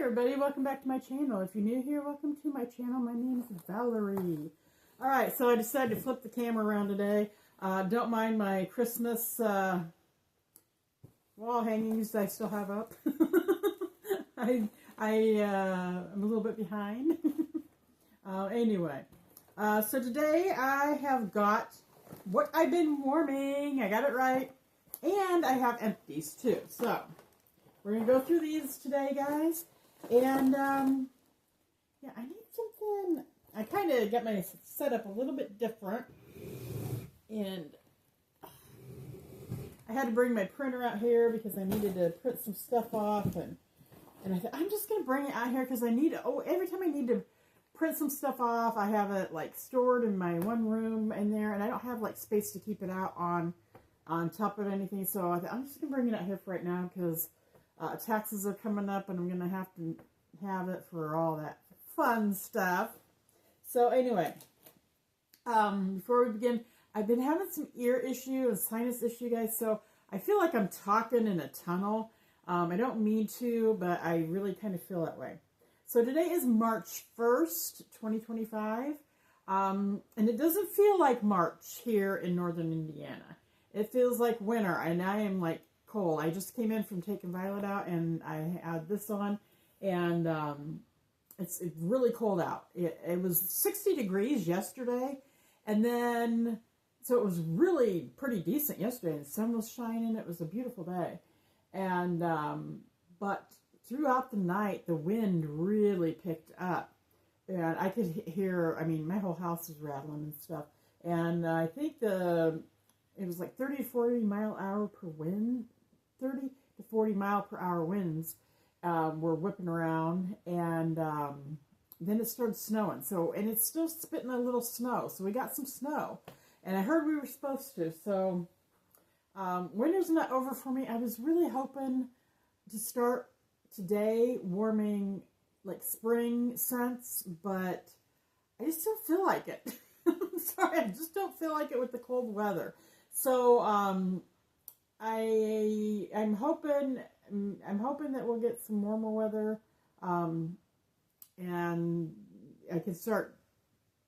everybody, welcome back to my channel. If you're new here, welcome to my channel. My name is Valerie. Alright, so I decided to flip the camera around today. Don't mind my Christmas wall hangings that I still have up. I'm a little bit behind. Anyway, so today I have got what I've been warming. I got it right. And I have empties too. So we're going to go through these today, guys. And, yeah, I need something. I kind of got my setup a little bit different. And I had to bring my printer out here because I needed to print some stuff off. And I thought, I'm just going to bring it out here because I need to, every time I need to print some stuff off, I have it, like, stored in my one room in there. And I don't have, like, space to keep it out on top of anything. So I thought, I'm just going to bring it out here for right now because taxes are coming up and I'm going to have it for all that fun stuff. So anyway, before we begin, I've been having some ear issue and sinus issue, guys. So I feel like I'm talking in a tunnel. I don't mean to, but I really kind of feel that way. So today is March 1st, 2025. And it doesn't feel like March here in northern Indiana. It feels like winter, and I am like cold. I just came in from taking Violet out, and I had this on, and it's really cold out. It was 60 degrees yesterday, and then, so it was really pretty decent yesterday. The sun was shining. It was a beautiful day. And, but throughout the night, the wind really picked up, and I could hear, I mean, my whole house was rattling and stuff, and I think it was like 30 to 40 mile hour per wind, 30 to 40 mile per hour winds were whipping around, and then it started snowing. So, and it's still spitting a little snow. So we got some snow, and I heard we were supposed to. So winter's not over for me. I was really hoping to start today warming like spring scents, but I just don't feel like it. Sorry, I just don't feel like it with the cold weather. So, I'm hoping that we'll get some warmer weather, and I can start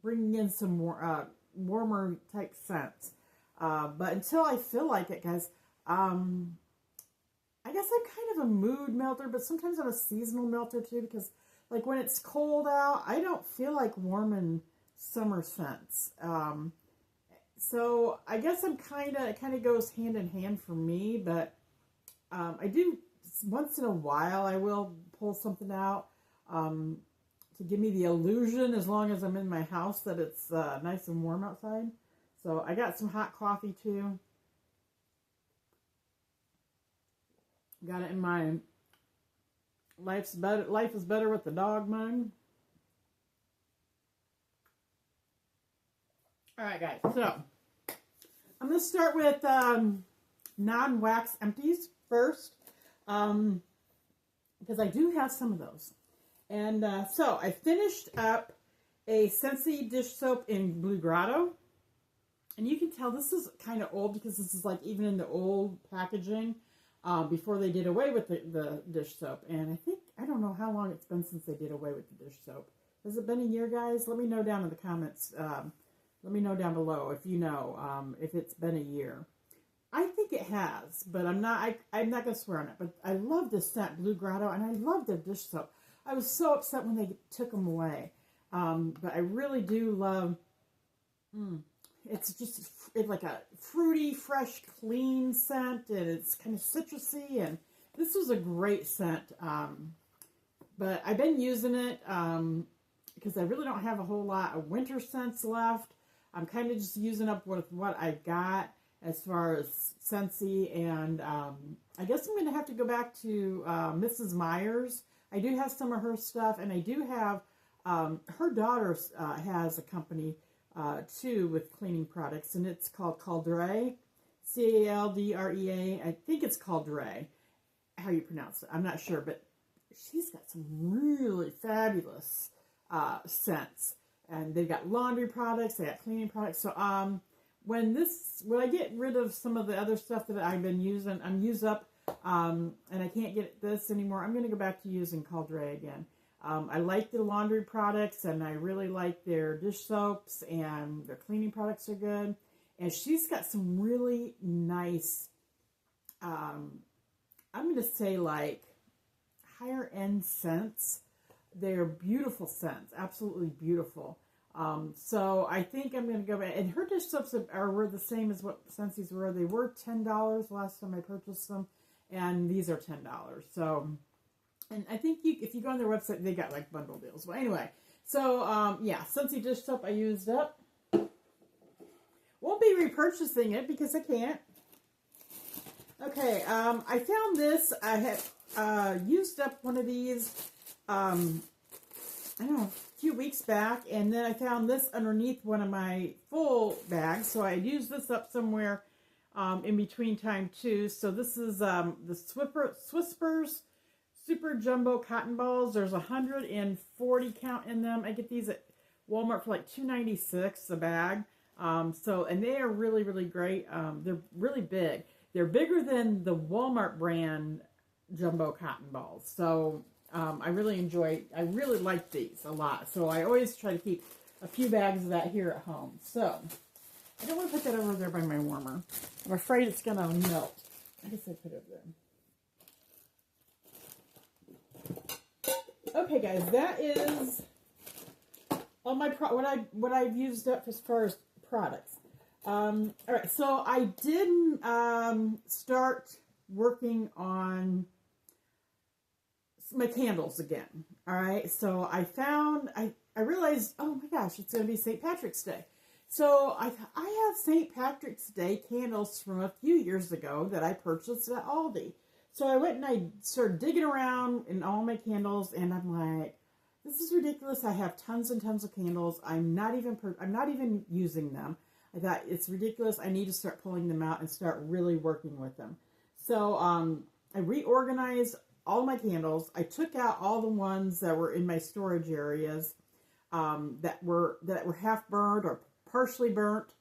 bringing in some more, warmer type scents. But until I feel like it, guys, I guess I'm kind of a mood melter, but sometimes I'm a seasonal melter too, because like when it's cold out, I don't feel like warming summer scents. So I guess it kind of goes hand in hand for me, but I do once in a while I will pull something out to give me the illusion, as long as I'm in my house, that it's nice and warm outside. So I got some hot coffee too. Got it in my life is better with the dog mug. All right, guys. So I'm going to start with non-wax empties first, because I do have some of those. And so I finished up a Scentsy dish soap in Blue Grotto. And you can tell this is kind of old because this is like even in the old packaging before they did away with the dish soap. And I don't know how long it's been since they did away with the dish soap. Has it been a year, guys? Let me know down in the comments. Let me know down below if you know if it's been a year. I think it has, but I'm not going to swear on it. But I love this scent, Blue Grotto, and I love their dish soap. I was so upset when they took them away. But I really do love, it's like a fruity, fresh, clean scent, and it's kind of citrusy, and this was a great scent. But I've been using it because I really don't have a whole lot of winter scents left. I'm kind of just using up with what I got as far as Scentsy, and I guess I'm going to have to go back to Mrs. Myers. I do have some of her stuff, and I do have, her daughter has a company too with cleaning products, and it's called Caldrea, C-A-L-D-R-E-A. I think it's Caldrea, how you pronounce it. I'm not sure, but she's got some really fabulous scents. And they've got laundry products, they got cleaning products. So when I get rid of some of the other stuff that I've been using, I'm used up and I can't get this anymore, I'm going to go back to using Cauldre again. I like the laundry products, and I really like their dish soaps, and their cleaning products are good. And she's got some really nice, I'm going to say like higher end scents. They're beautiful scents, absolutely beautiful. So I think I'm going to go back. And her dish soaps were the same as what Scentsys were. They were $10 last time I purchased them, and these are $10. So, and I think if you go on their website, they got like bundle deals. Well, anyway, so yeah, Scentsy dish soap I used up. Won't be repurchasing it because I can't. Okay, I found this. I had used up one of these, I don't know, a few weeks back, and then I found this underneath one of my full bags, so I used this up somewhere in between time too. So this is the Swispers Super Jumbo Cotton Balls. There's 140 count in them. I get these at Walmart for like $2.96 a bag. And they are really, really great. They're really big. They're bigger than the Walmart brand jumbo cotton balls. So, I really like these a lot. So I always try to keep a few bags of that here at home. So, I don't want to put that over there by my warmer. I'm afraid it's going to melt. I guess I put it over there. Okay, guys, that is all my what I've used up as far as products. All right, so I did start working on my candles again. All right, so I realized, oh my gosh, it's going to be St. Patrick's Day. So I have St. Patrick's Day candles from a few years ago that I purchased at Aldi. So I went and I started digging around in all my candles, and I'm like, this is ridiculous. I have tons and tons of candles. I'm not even using them. I thought it's ridiculous. I need to start pulling them out and start really working with them. So I reorganized all my candles. I took out all the ones that were in my storage areas that were half burnt or partially burnt,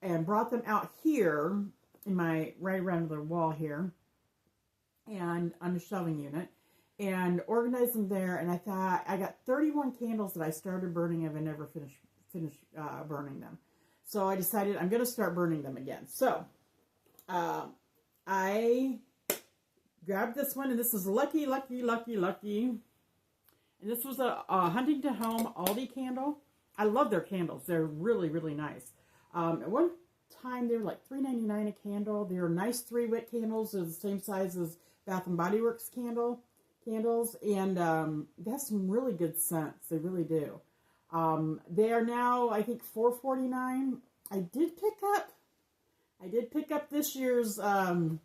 and brought them out here in my right around the wall here and on the shelving unit, and organized them there. And I thought, I got 31 candles that I started burning and I never finished burning them. So I decided I'm going to start burning them again. So I grabbed this one, and this is Lucky. And this was a Huntington Home Aldi candle. I love their candles. They're really, really nice. At one time, they were like $3.99 a candle. They were nice 3-wick candles. They're the same size as Bath and Body Works candles, and they have some really good scents. They really do. They are now, I think, $4.49. I did pick up this year's St.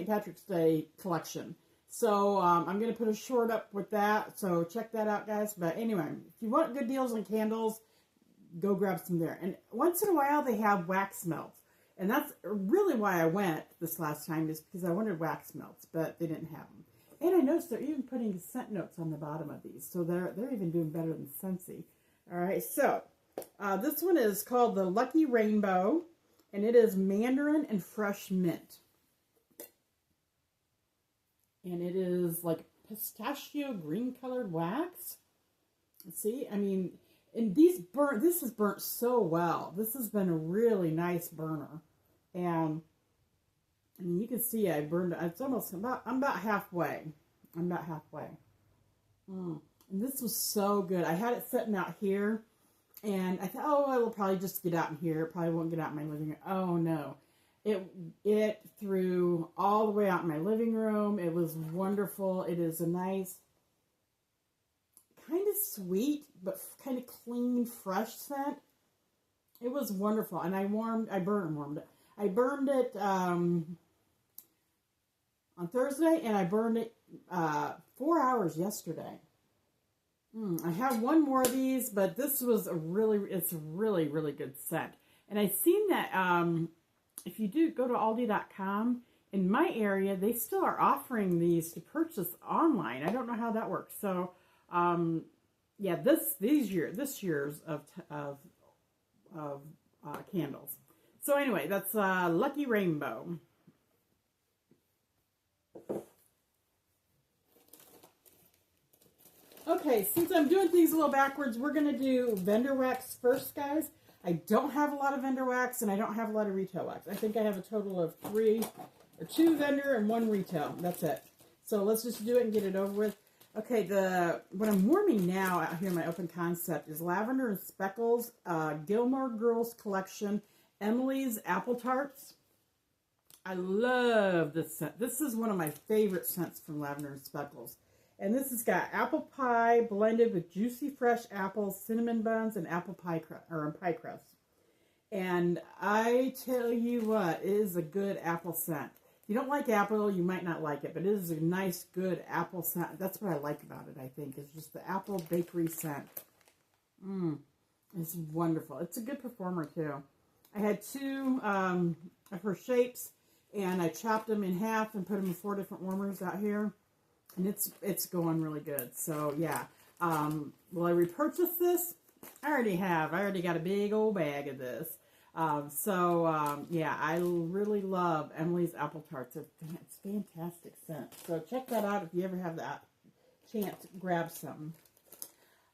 Patrick's Day collection. So I'm going to put a short up with that. So check that out, guys. But anyway, if you want good deals on candles, go grab some there. And once in a while, they have wax melts. And that's really why I went this last time, is because I wanted wax melts, but they didn't have them. And I noticed they're even putting scent notes on the bottom of these. So they're even doing better than Scentsy. All right, so this one is called the Lucky Rainbow, and it is mandarin and fresh mint. And it is like pistachio green colored wax. See, I mean, and this is burnt so well. This has been a really nice burner. And I mean, you can see I burned it. I'm about halfway. And this was so good. I had it sitting out here, and I thought, oh, it will probably just get out in here. It probably won't get out in my living room. Oh, no. It threw all the way out in my living room. It was wonderful. It is a nice, kind of sweet, but kind of clean, fresh scent. It was wonderful. And I warmed it. I burned it on Thursday, and I burned it 4 hours yesterday. I have one more of these, but this was it's a really, really good scent. And I've seen that if you do go to Aldi.com, in my area, they still are offering these to purchase online. I don't know how that works. So, yeah, this year's of candles. So anyway, that's Lucky Rainbow. Okay, since I'm doing things a little backwards, we're going to do vendor wax first, guys. I don't have a lot of vendor wax, and I don't have a lot of retail wax. I think I have a total of 2 vendor and 1 retail. That's it. So let's just do it and get it over with. Okay, what I'm warming now out here in my open concept is Lavender and Speckles, Gilmore Girls Collection, Emily's Apple Tarts. I love this scent. This is one of my favorite scents from Lavender and Speckles. And this has got apple pie blended with juicy fresh apples, cinnamon buns, and apple pie crust. And I tell you what, it is a good apple scent. If you don't like apple, you might not like it, but it is a nice, good apple scent. That's what I like about it, I think, is just the apple bakery scent. It's wonderful. It's a good performer, too. I had 2 of her shapes, and I chopped them in half and put them in 4 different warmers out here. And it's going really good. So, yeah. Will I repurchase this? I already have. I already got a big old bag of this. Yeah, I really love Emily's Apple Tarts. It's fantastic scent. So, check that out if you ever have that chance. Grab something.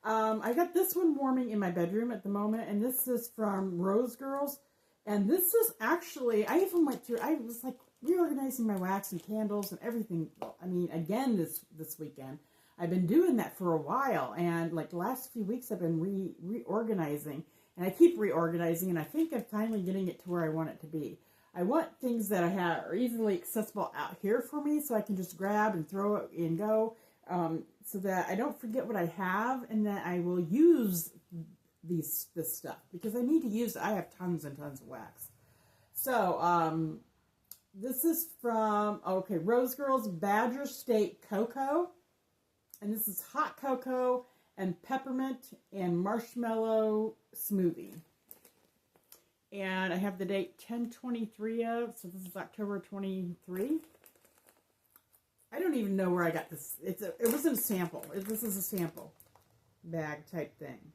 I got this one warming in my bedroom at the moment. And this is from Rose Girls. And this is actually, I even went through, I was like, reorganizing my wax and candles and everything. I mean, again, this weekend. I've been doing that for a while, and like the last few weeks I've been reorganizing, and I keep reorganizing, and I think I'm finally getting it to where I want it to be. I want things that are easily accessible out here for me, so I can just grab and throw it and go, so that I don't forget what I have, and that I will use this stuff, because I need to use it. I have tons and tons of wax. So, this is from, Rose Girls Badger State Cocoa. And this is hot cocoa and peppermint and marshmallow smoothie. And I have the date 10/23 of, so this is October 23. I don't even know where I got this. It wasn't a sample. This is a sample bag type thing.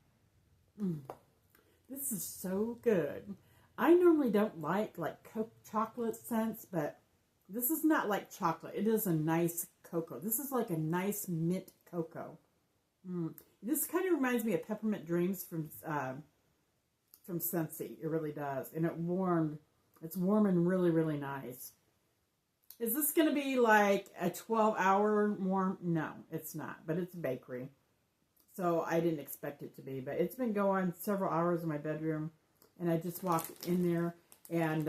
This is so good. I normally don't like chocolate scents, but this is not like chocolate. It is a nice cocoa. This is like a nice mint cocoa. This kind of reminds me of Peppermint Dreams from Scentsy. It really does. And it's warm and really, really nice. Is this going to be like a 12-hour warm? No, it's not. But it's a bakery. So I didn't expect it to be. But it's been going several hours in my bedroom. And I just walked in there, and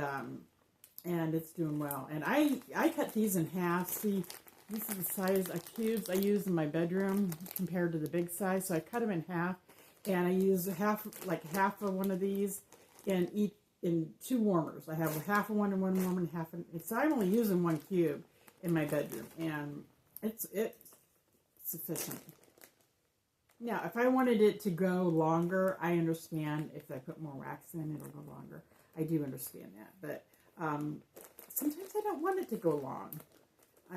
it's doing well. And I cut these in half. See, this is the size of cubes I use in my bedroom compared to the big size. So I cut them in half, and I use half of one of these in 2 warmers. I have half of one in one warmer and half in. So I'm only using 1 cube in my bedroom, and it's sufficient. Now, if I wanted it to go longer, I understand. If I put more wax in, it'll go longer. I do understand that. But sometimes I don't want it to go long.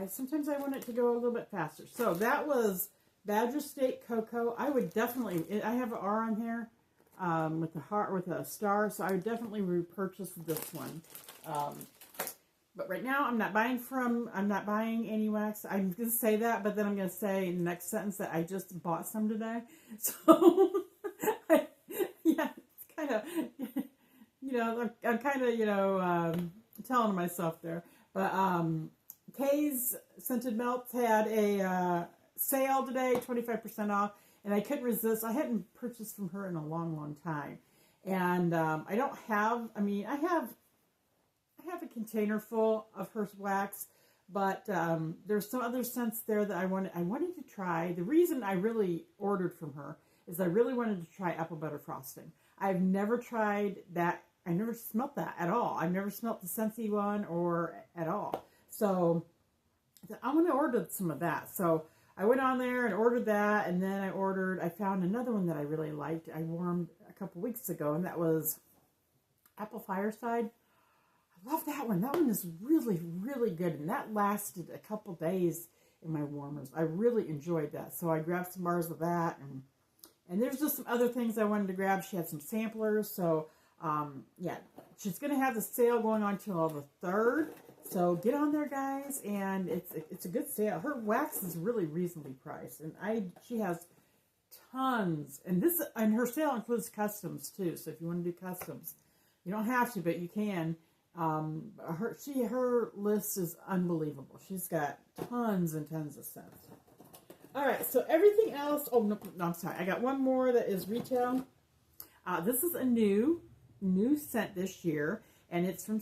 Sometimes I want it to go a little bit faster. So that was Badger State Cocoa. I would definitely, I have an R on here with a heart, with a star. So I would definitely repurchase this one. But right now, I'm not buying any wax. I'm going to say that, but then I'm going to say in the next sentence that I just bought some today. So, yeah, it's kind of, I'm kind of, telling myself there. But Kay's Scented Melts had a sale today, 25% off, and I couldn't resist. I hadn't purchased from her in a long, long time. And I don't have, I have a container full of her wax, but there's some other scents there that I wanted to try. The reason I really ordered from her is I really wanted to try apple butter frosting. I've never tried that. I never smelt that at all. I've never smelt the Scentsy one or at all. So I want to order some of that. So I went on there and ordered that, and then I found another one that I really liked. I warmed a couple weeks ago, and that was Apple Fireside. I love that one. That one is really, really good. And that lasted a couple days in my warmers. I really enjoyed that. So I grabbed some bars of that. And there's just some other things I wanted to grab. She had some samplers. So, yeah, she's going to have the sale going on till the 3rd. So get on there, guys, and it's a good sale. Her wax is really reasonably priced, and she has tons. And her sale includes customs too. So if you want to do customs, you don't have to, but you can. Her list is unbelievable. She's got tons and tons of scents. All right, so everything else. Oh no, I'm sorry. I got one more that is retail. This is a new scent this year, and it's from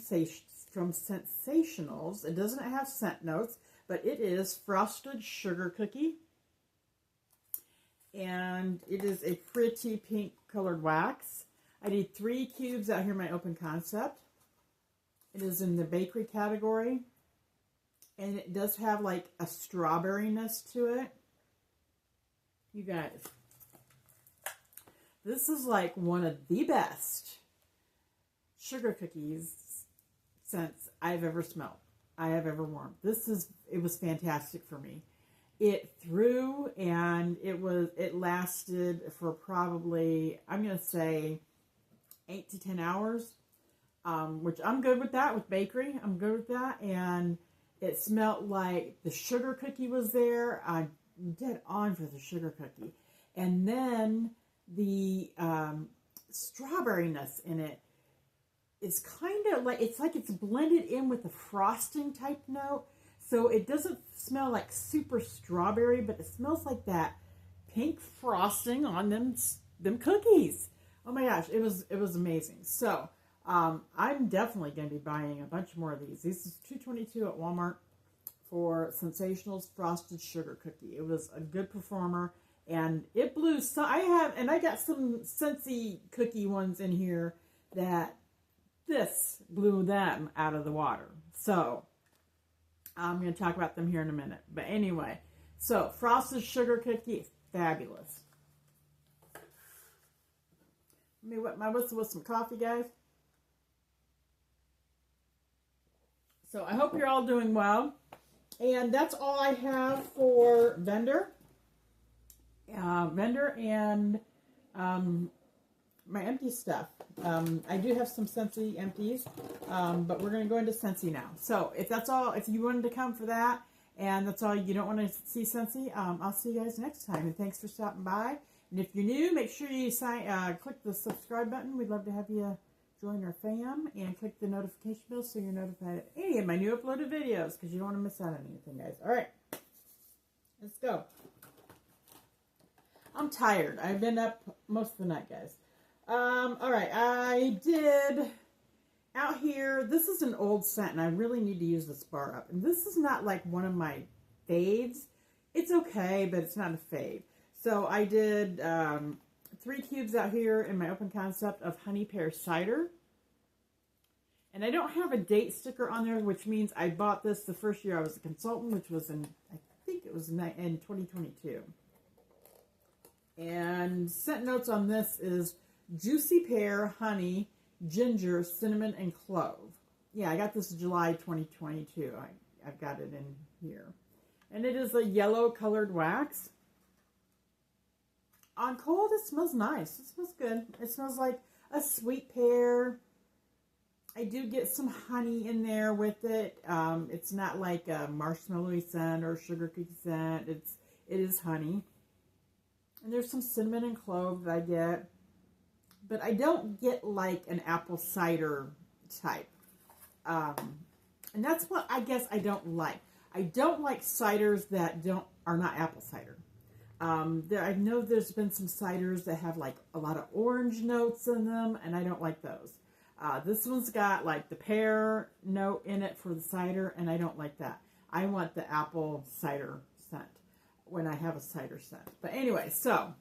Sensationals. It doesn't have scent notes, but it is frosted sugar cookie, and it is a pretty pink colored wax. I did 3 cubes out here in my open concept. It is in the bakery category, and it does have like a strawberryness to it. You guys, this is like one of the best sugar cookies scents I've ever smelled. I have ever worn. It was fantastic for me. It threw, and it lasted for probably, I'm going to say 8 to 10 hours. Which I'm good with that, with bakery. I'm good with that. And it smelled like the sugar cookie was there. I'm dead on for the sugar cookie. And then the strawberryness in it is kind of like, it's blended in with the frosting type note. So it doesn't smell like super strawberry, but it smells like that pink frosting on them cookies. Oh my gosh, it was amazing. So I'm definitely going to be buying a bunch more of these. This is $2.22 at Walmart for Sensationals Frosted Sugar Cookie. It was a good performer, and it blew some. I got some Scentsy cookie ones in here that this blew them out of the water. So I'm going to talk about them here in a minute. But anyway, so Frosted Sugar Cookie, fabulous. Let me wet my whistle with some coffee, guys. So I hope you're all doing well. And that's all I have for vendor. Vendor and my empty stuff. I do have some Scentsy empties, but we're going to go into Scentsy now. So if that's all, if you wanted to come for that, and that's all, you don't want to see Scentsy, I'll see you guys next time. And thanks for stopping by. And if you're new, make sure you click the subscribe button. We'd love to have you join our fam, and click the notification bell so you're notified of any of my new uploaded videos, because you don't want to miss out on anything, guys. All right, let's go. I'm tired. I've been up most of the night, guys. All right, I did out here. This is an old scent, and I really need to use this bar up. And this is not like one of my faves. It's okay, but it's not a fave. So I did 3 cubes out here in my open concept of honey pear cider. And I don't have a date sticker on there, which means I bought this the first year I was a consultant, which was in, I think it was in 2022. And scent notes on this is juicy pear, honey, ginger, cinnamon, and clove. Yeah, I got this in July 2022. I've got it in here. And it is a yellow colored wax. On cold, it smells nice. It smells good. It smells like a sweet pear. I do get some honey in there with it. It's not like a marshmallowy scent or sugar cookie scent. It is honey. And there's some cinnamon and clove that I get. But I don't get like an apple cider type. And that's what I guess I don't like. I don't like ciders that are not apple cider. I know there's been some ciders that have like a lot of orange notes in them, and I don't like those. This one's got like the pear note in it for the cider, and I don't like that. I want the apple cider scent when I have a cider scent. But anyway, so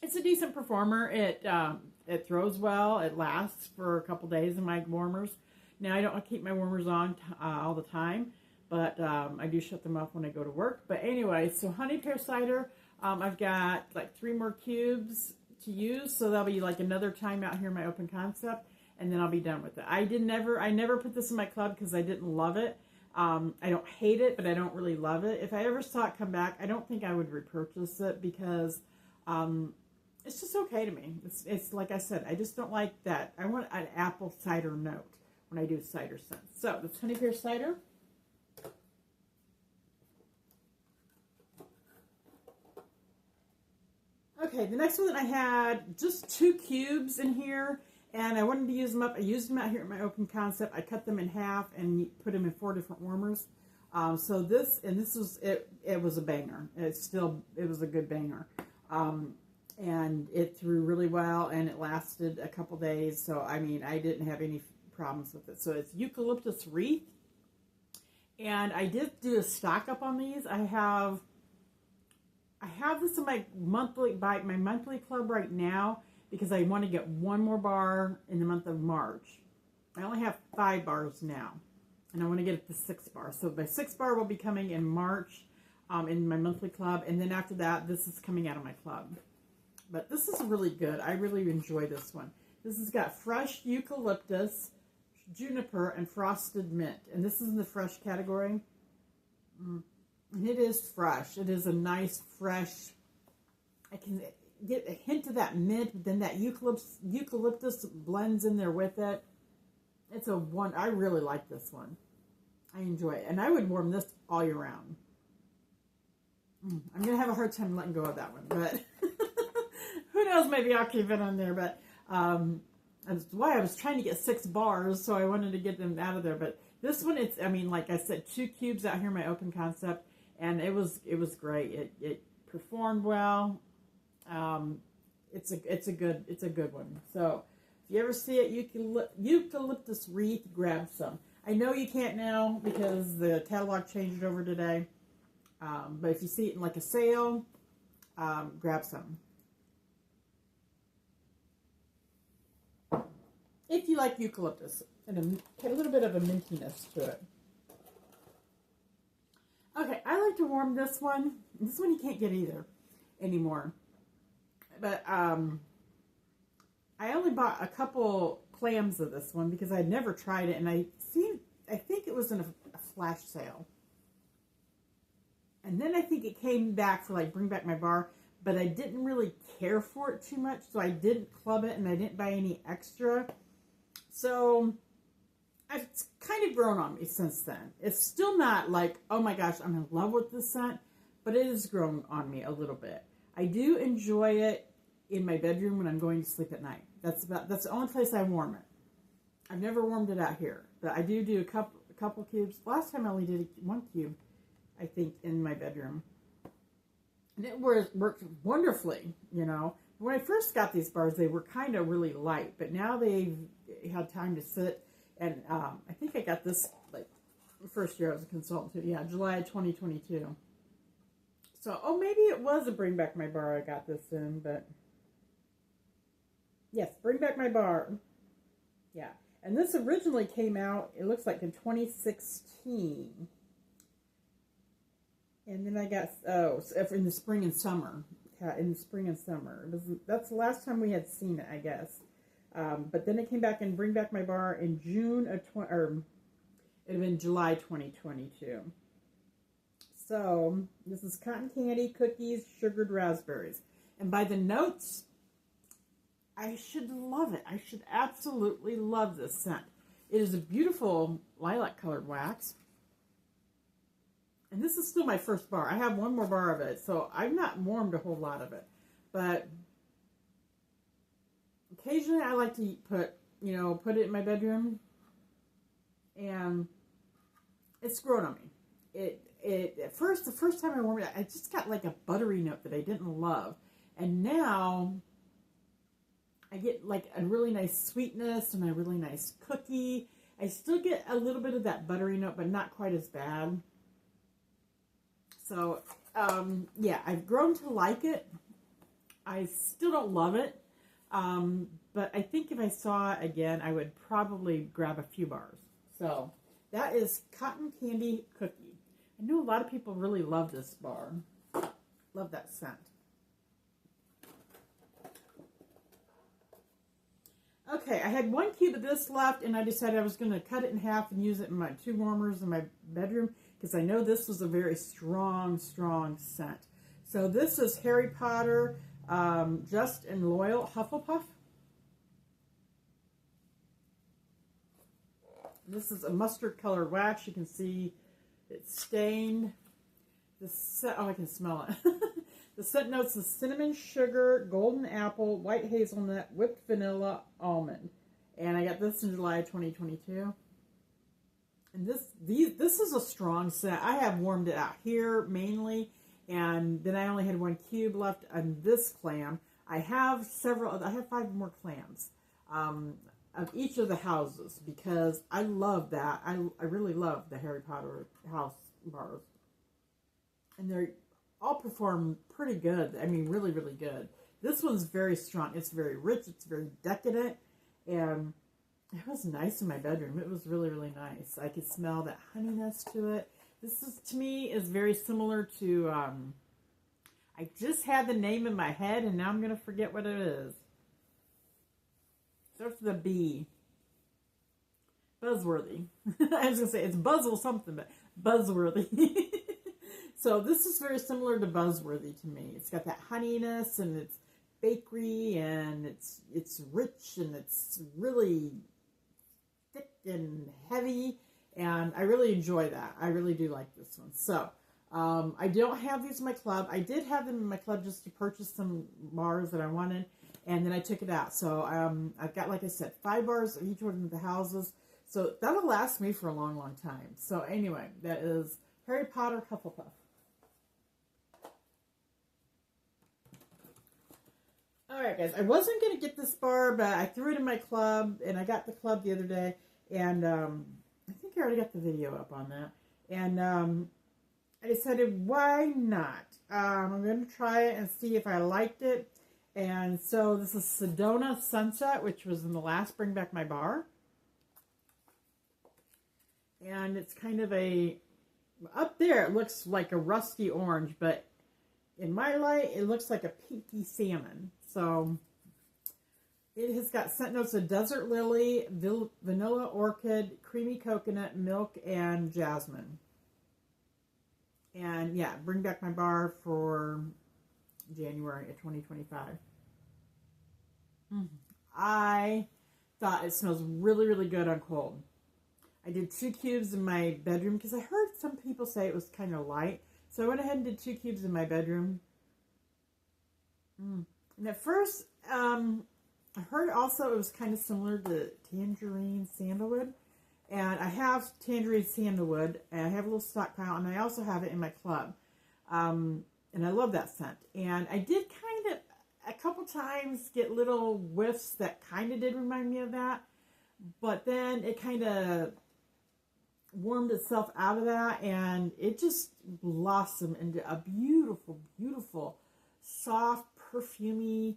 it's a decent performer. It throws well. It lasts for a couple days in my warmers. Now I don't keep my warmers on all the time, but I do shut them off when I go to work. But anyway, so honey pear cider, I've got like 3 more cubes to use, so that'll be like another time out here in my open concept, and then I'll be done with it. I never put this in my club because I didn't love it. I don't hate it, but I don't really love it. If I ever saw it come back, I don't think I would repurchase it because it's just okay to me. It's like I said, I just don't like that. I want an apple cider note when I do cider scents. So that's honey pear cider. Okay, the next one that I had, just 2 cubes in here, and I wanted to use them up. I used them out here at my open concept. I cut them in half and put them in 4 different warmers. So this was, it was a banger. It was a good banger. And it threw really well, and it lasted a couple days. So, I mean, I didn't have any problems with it. So it's eucalyptus wreath. And I did do a stock up on these. I have this in my monthly club right now because I want to get 1 more bar in the month of March. I only have 5 bars now, and I want to get it to 6 bars. So my 6 bar will be coming in March in my monthly club, and then after that, this is coming out of my club. But this is really good. I really enjoy this one. This has got fresh eucalyptus, juniper, and frosted mint, and this is in the fresh category. And it is fresh. It is a nice, fresh, I can get a hint of that mint, but then that eucalyptus blends in there with it. It's a one. I really like this one. I enjoy it. And I would warm this all year round. I'm going to have a hard time letting go of that one, but who knows, maybe I'll keep it on there. But that's why I was trying to get 6 bars, so I wanted to get them out of there. But this one, it's, I mean, like I said, 2 cubes out here in my open concept. And it was great. It performed well. It's a good one. So if you ever see it, eucalyptus wreath, grab some. I know you can't now because the catalog changed over today. But if you see it in like a sale, grab some. If you like eucalyptus and a little bit of a mintiness to it. Okay, I like to warm this one. This one you can't get either anymore. But I only bought a couple clams of this one because I'd never tried it, and I think it was in a flash sale. And then I think it came back for like bring back my bar, but I didn't really care for it too much, so I didn't club it and I didn't buy any extra. So it's kind of grown on me since then. It's still not like, oh my gosh, I'm in love with this scent, but it has grown on me a little bit. I do enjoy it in my bedroom when I'm going to sleep at night. That's the only place I warm it. I've never warmed it out here, but I do a couple cubes. Last time I only did 1 cube, I think, in my bedroom. And it worked wonderfully, you know. When I first got these bars, they were kind of really light, but now they've had time to sit. And I think I got this, like, the first year I was a consultant too. Yeah, July 2022. So, oh, maybe it was a Bring Back My Bar I got this in, but... Yes, Bring Back My Bar. Yeah. And this originally came out, it looks like in 2016. And then I got, in the spring and summer. Yeah, in the spring and summer. That's the last time we had seen it, I guess. But then it came back and Bring Back My Bar in June of it had been July 2022. So this is cotton candy, cookies, sugared raspberries, and by the notes, I should love it. I should absolutely love this scent. It is a beautiful lilac colored wax, and this is still my first bar. I have 1 more bar of it, so I've not warmed a whole lot of it, but occasionally I like to put it in my bedroom, and it's grown on me. The first time I warmed it, I just got like a buttery note that I didn't love, and now I get like a really nice sweetness and a really nice cookie. I still get a little bit of that buttery note, but not quite as bad. So, yeah, I've grown to like it. I still don't love it. But I think if I saw it again, I would probably grab a few bars. So that is Cotton Candy Cookie. I know a lot of people really love this bar. Love that scent. Okay, I had 1 cube of this left, and I decided I was going to cut it in half and use it in my 2 warmers in my bedroom, because I know this was a very strong, strong scent. So this is Harry Potter, Just and Loyal Hufflepuff. This is a mustard colored wax. You can see it's stained. Oh, I can smell it. The scent notes is cinnamon, sugar, golden apple, white hazelnut, whipped vanilla, almond. And I got this in July 2022. And this is a strong scent. I have warmed it out here mainly, and then I only had 1 cube left on this clam. I have 5 more clams of each of the houses because I love that. I really love the Harry Potter house bars. And they're all perform pretty good. I mean, really, really good. This one's very strong. It's very rich. It's very decadent. And it was nice in my bedroom. It was really, really nice. I could smell that honeyness to it. This is, to me, is very similar to, I just had the name in my head, and now I'm going to forget what it is. Starts with a B. Buzzworthy. I was going to say, it's Buzzle something, but Buzzworthy. So this is very similar to Buzzworthy to me. It's got that honeyness, and it's bakery, and it's rich, and it's really thick and heavy, and I really enjoy that. I really do like this one. So I don't have these in my club. I did have them in my club just to purchase some bars that I wanted, and then I took it out. So I've got, like I said, 5 bars of each one of the houses. So that'll last me for a long, long time. So anyway, that is Harry Potter Hufflepuff. Alright guys, I wasn't going to get this bar, but I threw it in my club, and I got the club the other day, and I think I already got the video up on that, and I decided, why not? I'm going to try it and see if I liked it, and so this is Sedona Sunset, which was in the last Bring Back My Bar, and it's kind of up there it looks like a rusty orange, but in my light, it looks like a pinky salmon. So it has got scent notes of desert lily, vanilla orchid, creamy coconut, milk, and jasmine. And yeah, Bring Back My Bar for January of 2025. I thought it smells really, really good on cold. I did 2 cubes in my bedroom because I heard some people say it was kind of light. So I went ahead and did 2 cubes in my bedroom. And at first, I heard also it was kind of similar to tangerine sandalwood. And I have tangerine sandalwood, and I have a little stockpile, and I also have it in my club. And I love that scent. And I did kind of, a couple times, get little whiffs that kind of did remind me of that. But then it kind of warmed itself out of that, and it just blossomed into a beautiful, beautiful, soft, perfumey,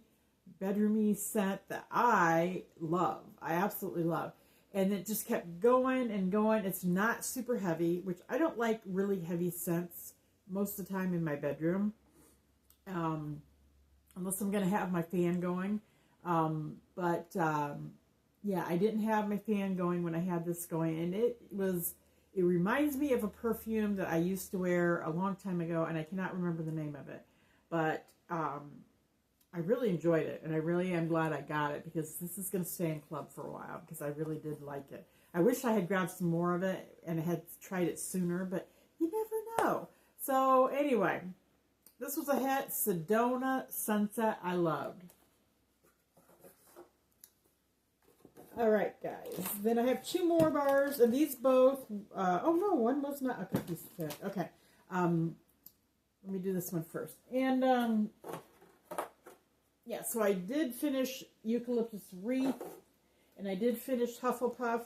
bedroomy scent that I love. I absolutely love. And it just kept going and going. It's not super heavy, which I don't like really heavy scents most of the time in my bedroom, unless I'm going to have my fan going. Yeah, I didn't have my fan going when I had this going, and it reminds me of a perfume that I used to wear a long time ago, and I cannot remember the name of it. But I really enjoyed it, and I really am glad I got it, because this is going to stay in club for a while, because I really did like it. I wish I had grabbed some more of it and had tried it sooner, but you never know. So anyway, this was a hit. Sedona Sunset I loved. All right, guys. Then I have 2 more bars, and these both, oh no, one was not, okay, piece of shit. Okay, let me do this one first. And, yeah, so I did finish Eucalyptus Wreath, and I did finish Hufflepuff,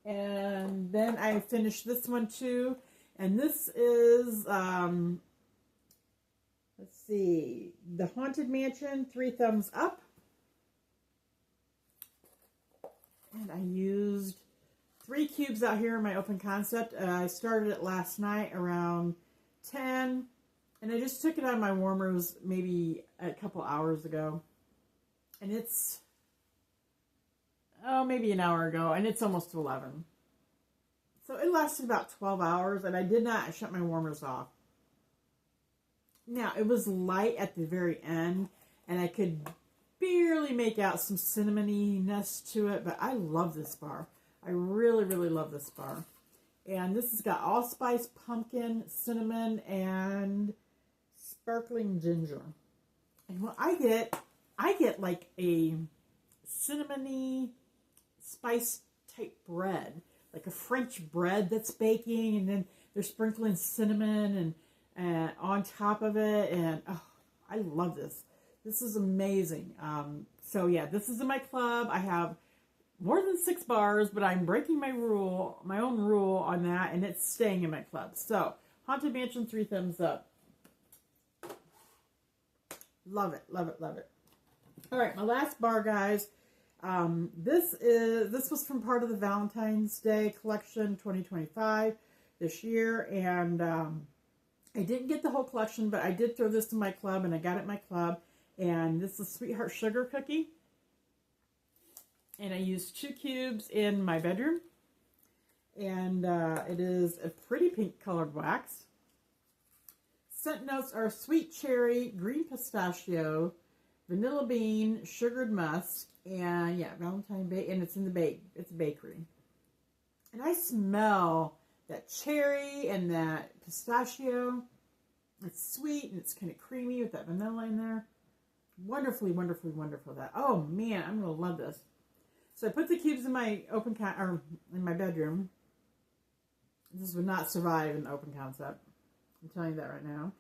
and then I finished this one too, and this is, let's see, The Haunted Mansion, 3 thumbs up. And I used 3 cubes out here in my open concept. I started it last night around 10. And I just took it out of my warmers maybe a couple hours ago. And it's, maybe an hour ago. And it's almost 11. So it lasted about 12 hours. And I did not shut my warmers off. Now, it was light at the very end. And I could barely make out some cinnamony-ness to it, but I love this bar. I really, really love this bar. And this has got allspice, pumpkin, cinnamon, and sparkling ginger. And what I get like a cinnamony spice type bread, like a French bread that's baking, and then they're sprinkling cinnamon and on top of it. And oh, I love this. This is amazing. So yeah, this is in my club. I have more than 6 bars, but I'm breaking my own rule on that, and it's staying in my club. So, Haunted Mansion, 3 thumbs up. Love it, love it, love it. All right, my last bar, guys. This was from part of the Valentine's Day collection 2025 this year, and I didn't get the whole collection, but I did throw this in my club, and I got it in my club. And this is Sweetheart Sugar Cookie. And I used 2 cubes in my bedroom. And it is a pretty pink colored wax. Scent notes are sweet cherry, green pistachio, vanilla bean, sugared musk, and yeah, Valentine bake. And it's in the it's a bakery. And I smell that cherry and that pistachio. It's sweet and it's kind of creamy with that vanilla in there. Wonderfully, wonderfully, wonderful. That. Oh man, I'm gonna love this. So I put the cubes in my in my bedroom. This would not survive in open concept. I'm telling you that right now.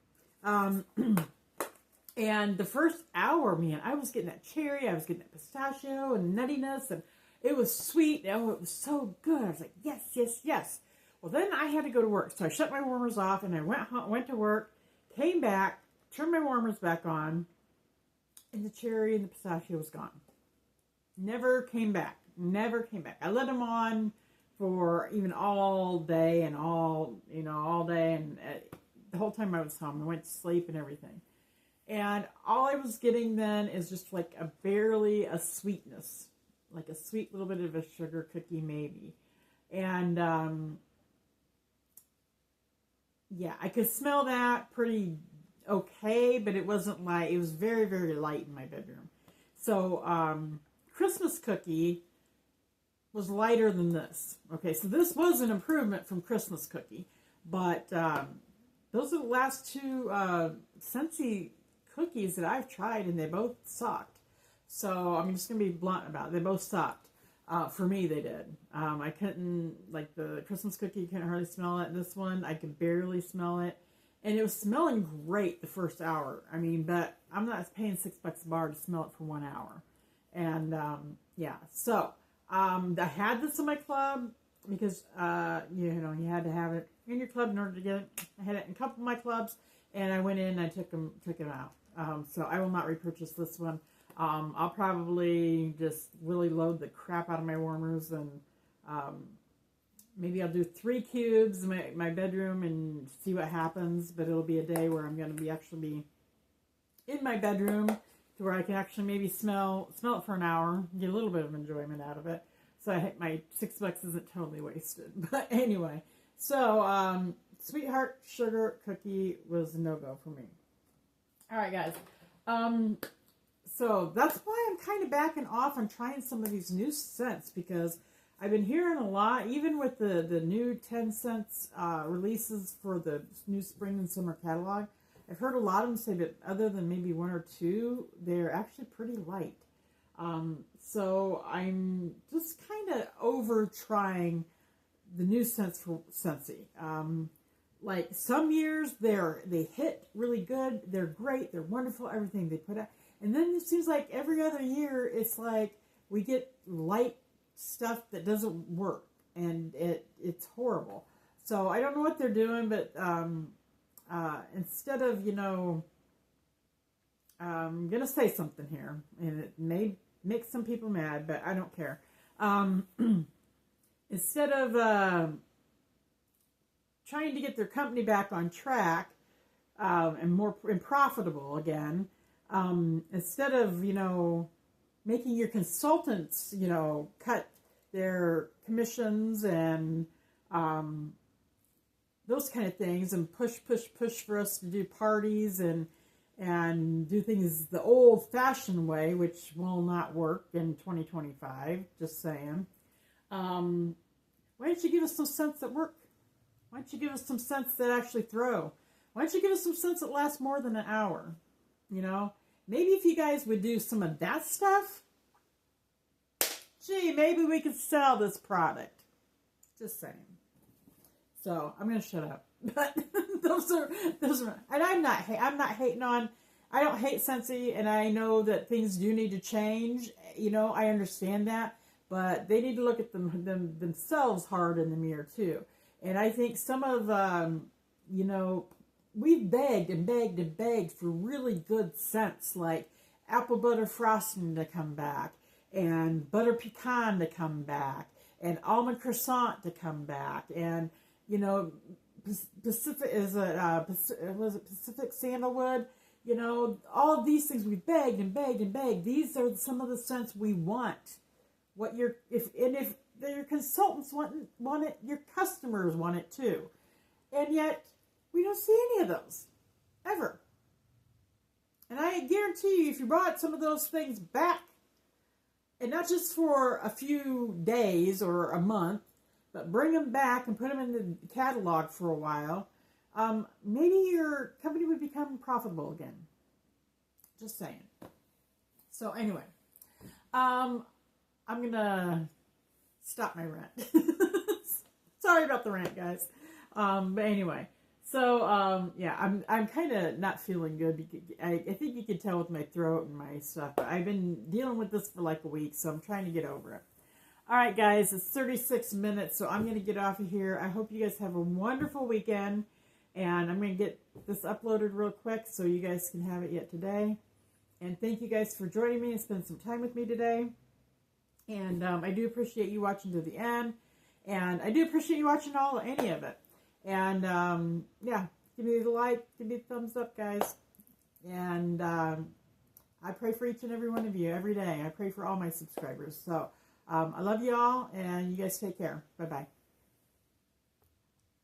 And the first hour, man, I was getting that cherry, I was getting that pistachio and nuttiness, and it was sweet. Oh, it was so good. I was like, yes, yes, yes. Well, then I had to go to work, so I shut my warmers off, and I went to work, came back, turned my warmers back on, and the cherry and the pistachio was gone. Never came back. Never came back. I let them on for even all day and all day, and the whole time I was home, I went to sleep and everything. And all I was getting then is just like barely a sweetness, like a sweet little bit of a sugar cookie maybe. And yeah, I could smell that pretty okay, but it wasn't like, it was very, very light in my bedroom. So Christmas cookie was lighter than this. Okay, so this was an improvement from Christmas cookie, but those are the last 2 Scentsy cookies that I've tried, and they both sucked. So I'm just gonna be blunt about it. They both sucked. For me, they did. I couldn't, like the Christmas cookie, you couldn't hardly smell it. This one, I could barely smell it. And it was smelling great the first hour. I mean, but I'm not paying $6 a bar to smell it for 1 hour. And yeah, so I had this in my club because you had to have it in your club in order to get it. I had it in a couple of my clubs, and I went in and I took it out. So I will not repurchase this one. I'll probably just really load the crap out of my warmers, and maybe I'll do 3 cubes in my bedroom and see what happens. But it'll be a day where I'm going to actually be in my bedroom, to where I can actually maybe smell it for an hour, get a little bit of enjoyment out of it. So my $6 isn't totally wasted. But anyway, so Sweetheart Sugar Cookie was a no-go for me. All right, guys. So that's why I'm kind of backing off on trying some of these new scents, because I've been hearing a lot, even with the new 10 cents releases for the new spring and summer catalog. I've heard a lot of them say that other than maybe 1 or 2, they're actually pretty light. So I'm just kind of over trying the new scents for Scentsy. Like some years they hit really good, they're great, they're wonderful, everything they put out. And then it seems like every other year it's like we get light stuff that doesn't work, and it's horrible. So I don't know what they're doing, but instead of, I'm going to say something here, and it may make some people mad, but I don't care. Instead of trying to get their company back on track and profitable again, instead of, making your consultants, cut their commissions and those kind of things, and push for us to do parties and do things the old-fashioned way, which will not work in 2025, just saying. Why don't you give us some scents that work? Why don't you give us some scents that actually throw? Why don't you give us some scents that last more than an hour? You know, maybe if you guys would do some of that stuff, gee, maybe we could sell this product. Just saying. So I'm gonna shut up. But those are, and I'm not hating on. I don't hate Scentsy, and I know that things do need to change. You know, I understand that, but they need to look at themselves hard in the mirror too. And I think some of, you know, we've begged and begged and begged for really good scents like apple butter frosting to come back, and butter pecan to come back, and almond croissant to come back, and you know, Pacific was it Pacific sandalwood. You know, all of these things we begged and begged and begged. These are some of the scents we want. What if your consultants want it, your customers want it too, and yet we don't see any of those ever. And I guarantee you, if you brought some of those things back, and not just for a few days or a month, but bring them back and put them in the catalog for a while, maybe your company would become profitable again. Just saying. So anyway, I'm going to stop my rant. Sorry about the rant, guys. But anyway, so yeah, I'm kind of not feeling good. I think you can tell with my throat and my stuff, but I've been dealing with this for like a week, so I'm trying to get over it. All right, guys, it's 36 minutes, so I'm going to get off of here. I hope you guys have a wonderful weekend, and I'm going to get this uploaded real quick so you guys can have it yet today. And thank you guys for joining me and spending some time with me today. And I do appreciate you watching to the end, and I do appreciate you watching any of it. And yeah, give me the like, give me the thumbs up, guys. And I pray for each and every one of you every day. I pray for all my subscribers. So I love you all, and you guys take care. Bye-bye.